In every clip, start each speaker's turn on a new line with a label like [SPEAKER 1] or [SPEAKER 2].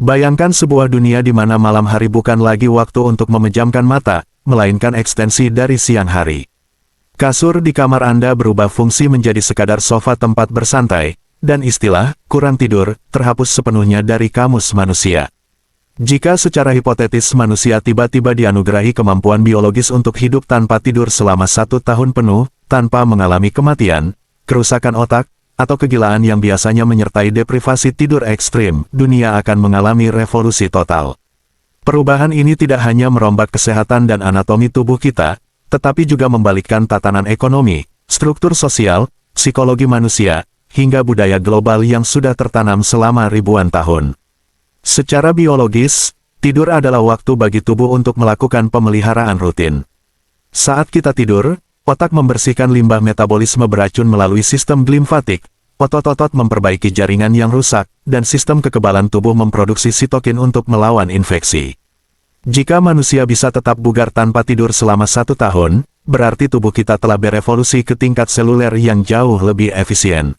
[SPEAKER 1] Bayangkan sebuah dunia di mana malam hari bukan lagi waktu untuk memejamkan mata, melainkan ekstensi dari siang hari. Kasur di kamar Anda berubah fungsi menjadi sekadar sofa tempat bersantai, dan istilah kurang tidur terhapus sepenuhnya dari kamus manusia. Jika secara hipotetis manusia tiba-tiba dianugerahi kemampuan biologis untuk hidup tanpa tidur selama 1 tahun penuh, tanpa mengalami kematian, kerusakan otak, atau kegilaan yang biasanya menyertai deprivasi tidur ekstrim, dunia akan mengalami revolusi total. Perubahan ini tidak hanya merombak kesehatan dan anatomi tubuh kita, tetapi juga membalikkan tatanan ekonomi, struktur sosial, psikologi manusia, hingga budaya global yang sudah tertanam selama ribuan tahun. Secara biologis, tidur adalah waktu bagi tubuh untuk melakukan pemeliharaan rutin. Saat kita tidur, otak membersihkan limbah metabolisme beracun melalui sistem limfatik, otot-otot memperbaiki jaringan yang rusak, dan sistem kekebalan tubuh memproduksi sitokin untuk melawan infeksi. Jika manusia bisa tetap bugar tanpa tidur selama 1 tahun, berarti tubuh kita telah berevolusi ke tingkat seluler yang jauh lebih efisien.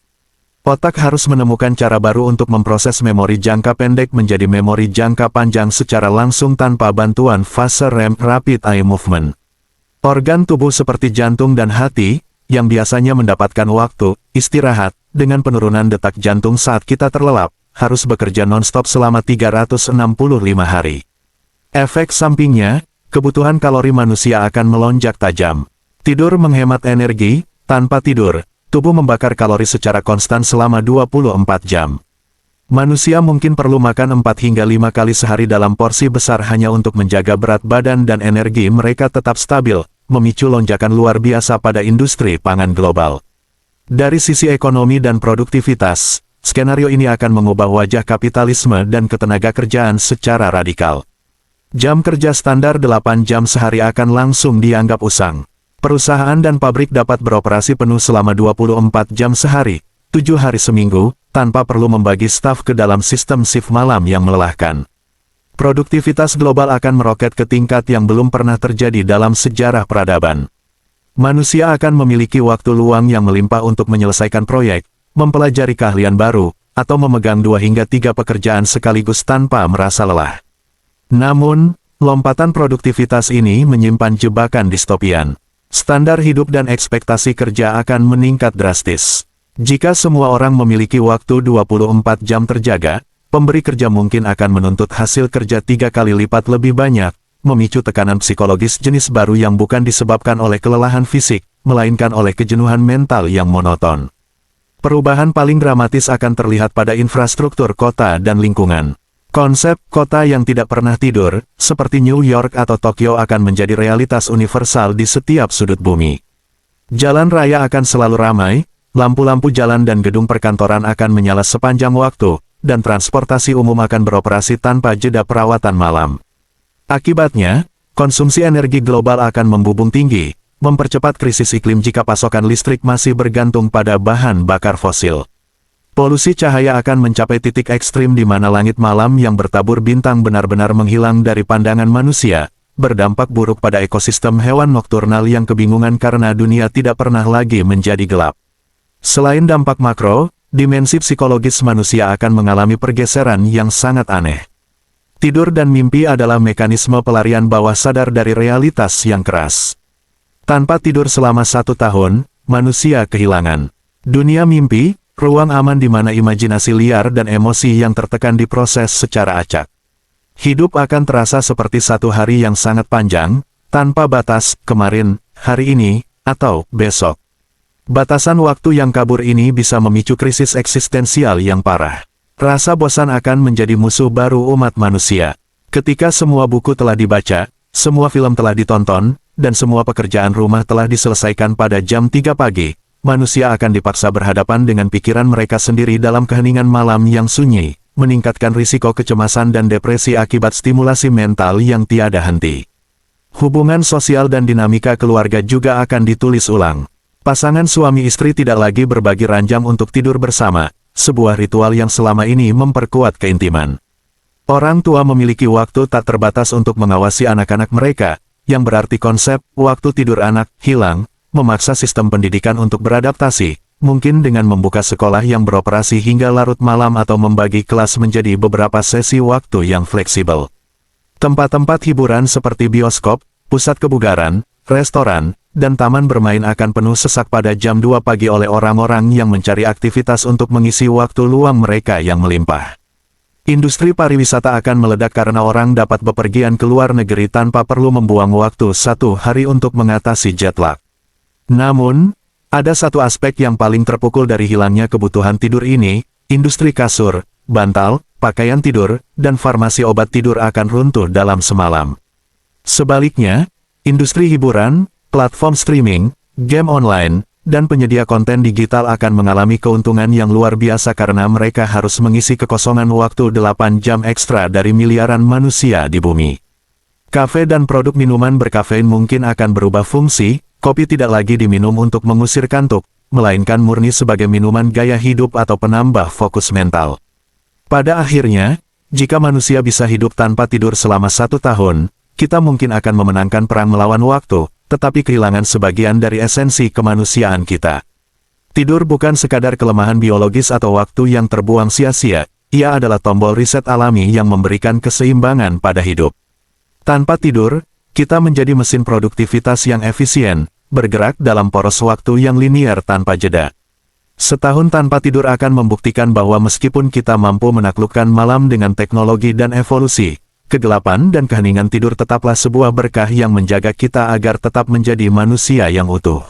[SPEAKER 1] Otak harus menemukan cara baru untuk memproses memori jangka pendek menjadi memori jangka panjang secara langsung tanpa bantuan fase REM Rapid Eye Movement. Organ tubuh seperti jantung dan hati, yang biasanya mendapatkan waktu istirahat dengan penurunan detak jantung saat kita terlelap, harus bekerja non-stop selama 365 hari. Efek sampingnya, kebutuhan kalori manusia akan melonjak tajam. Tidur menghemat energi, tanpa tidur, tubuh membakar kalori secara konstan selama 24 jam. Manusia mungkin perlu makan 4 hingga 5 kali sehari dalam porsi besar hanya untuk menjaga berat badan dan energi mereka tetap stabil, memicu lonjakan luar biasa pada industri pangan global. Dari sisi ekonomi dan produktivitas, skenario ini akan mengubah wajah kapitalisme dan ketenagakerjaan secara radikal. Jam kerja standar 8 jam sehari akan langsung dianggap usang. Perusahaan dan pabrik dapat beroperasi penuh selama 24 jam sehari, 7 hari seminggu, tanpa perlu membagi staf ke dalam sistem shift malam yang melelahkan. Produktivitas global akan meroket ke tingkat yang belum pernah terjadi dalam sejarah peradaban. Manusia akan memiliki waktu luang yang melimpah untuk menyelesaikan proyek, mempelajari keahlian baru, atau memegang 2 hingga 3 pekerjaan sekaligus tanpa merasa lelah. Namun, lompatan produktivitas ini menyimpan jebakan distopian. Standar hidup dan ekspektasi kerja akan meningkat drastis. Jika semua orang memiliki waktu 24 jam terjaga, pemberi kerja mungkin akan menuntut hasil kerja 3 kali lipat lebih banyak, memicu tekanan psikologis jenis baru yang bukan disebabkan oleh kelelahan fisik, melainkan oleh kejenuhan mental yang monoton. Perubahan paling dramatis akan terlihat pada infrastruktur kota dan lingkungan. Konsep kota yang tidak pernah tidur, seperti New York atau Tokyo akan menjadi realitas universal di setiap sudut bumi. Jalan raya akan selalu ramai, lampu-lampu jalan dan gedung perkantoran akan menyala sepanjang waktu, dan transportasi umum akan beroperasi tanpa jeda perawatan malam. Akibatnya, konsumsi energi global akan membubung tinggi, mempercepat krisis iklim jika pasokan listrik masih bergantung pada bahan bakar fosil. Polusi cahaya akan mencapai titik ekstrim di mana langit malam yang bertabur bintang benar-benar menghilang dari pandangan manusia, berdampak buruk pada ekosistem hewan nokturnal yang kebingungan karena dunia tidak pernah lagi menjadi gelap. Selain dampak makro, dimensi psikologis manusia akan mengalami pergeseran yang sangat aneh. Tidur dan mimpi adalah mekanisme pelarian bawah sadar dari realitas yang keras. Tanpa tidur selama 1 tahun, manusia kehilangan dunia mimpi, ruang aman di mana imajinasi liar dan emosi yang tertekan diproses secara acak. Hidup akan terasa seperti 1 hari yang sangat panjang, tanpa batas, kemarin, hari ini, atau besok. Batasan waktu yang kabur ini bisa memicu krisis eksistensial yang parah. Rasa bosan akan menjadi musuh baru umat manusia. Ketika semua buku telah dibaca, semua film telah ditonton, dan semua pekerjaan rumah telah diselesaikan pada jam 3 pagi, manusia akan dipaksa berhadapan dengan pikiran mereka sendiri dalam keheningan malam yang sunyi, meningkatkan risiko kecemasan dan depresi akibat stimulasi mental yang tiada henti. Hubungan sosial dan dinamika keluarga juga akan ditulis ulang. Pasangan suami istri tidak lagi berbagi ranjang untuk tidur bersama, sebuah ritual yang selama ini memperkuat keintiman. Orang tua memiliki waktu tak terbatas untuk mengawasi anak-anak mereka, yang berarti konsep waktu tidur anak hilang, memaksa sistem pendidikan untuk beradaptasi, mungkin dengan membuka sekolah yang beroperasi hingga larut malam atau membagi kelas menjadi beberapa sesi waktu yang fleksibel. Tempat-tempat hiburan seperti bioskop, pusat kebugaran, restoran, dan taman bermain akan penuh sesak pada jam 2 pagi oleh orang-orang yang mencari aktivitas untuk mengisi waktu luang mereka yang melimpah. Industri pariwisata akan meledak karena orang dapat bepergian ke luar negeri tanpa perlu membuang waktu 1 hari untuk mengatasi jet lag. Namun, ada satu aspek yang paling terpukul dari hilangnya kebutuhan tidur ini, industri kasur, bantal, pakaian tidur, dan farmasi obat tidur akan runtuh dalam semalam. Sebaliknya, industri hiburan, platform streaming, game online, dan penyedia konten digital akan mengalami keuntungan yang luar biasa karena mereka harus mengisi kekosongan waktu 8 jam ekstra dari miliaran manusia di bumi. Kafe dan produk minuman berkafein mungkin akan berubah fungsi, kopi tidak lagi diminum untuk mengusir kantuk, melainkan murni sebagai minuman gaya hidup atau penambah fokus mental. Pada akhirnya, jika manusia bisa hidup tanpa tidur selama 1 tahun, kita mungkin akan memenangkan perang melawan waktu, tetapi kehilangan sebagian dari esensi kemanusiaan kita. Tidur bukan sekadar kelemahan biologis atau waktu yang terbuang sia-sia, ia adalah tombol reset alami yang memberikan keseimbangan pada hidup. Tanpa tidur, kita menjadi mesin produktivitas yang efisien, bergerak dalam poros waktu yang linier tanpa jeda. Setahun tanpa tidur akan membuktikan bahwa meskipun kita mampu menaklukkan malam dengan teknologi dan evolusi, kegelapan dan keheningan tidur tetaplah sebuah berkah yang menjaga kita agar tetap menjadi manusia yang utuh.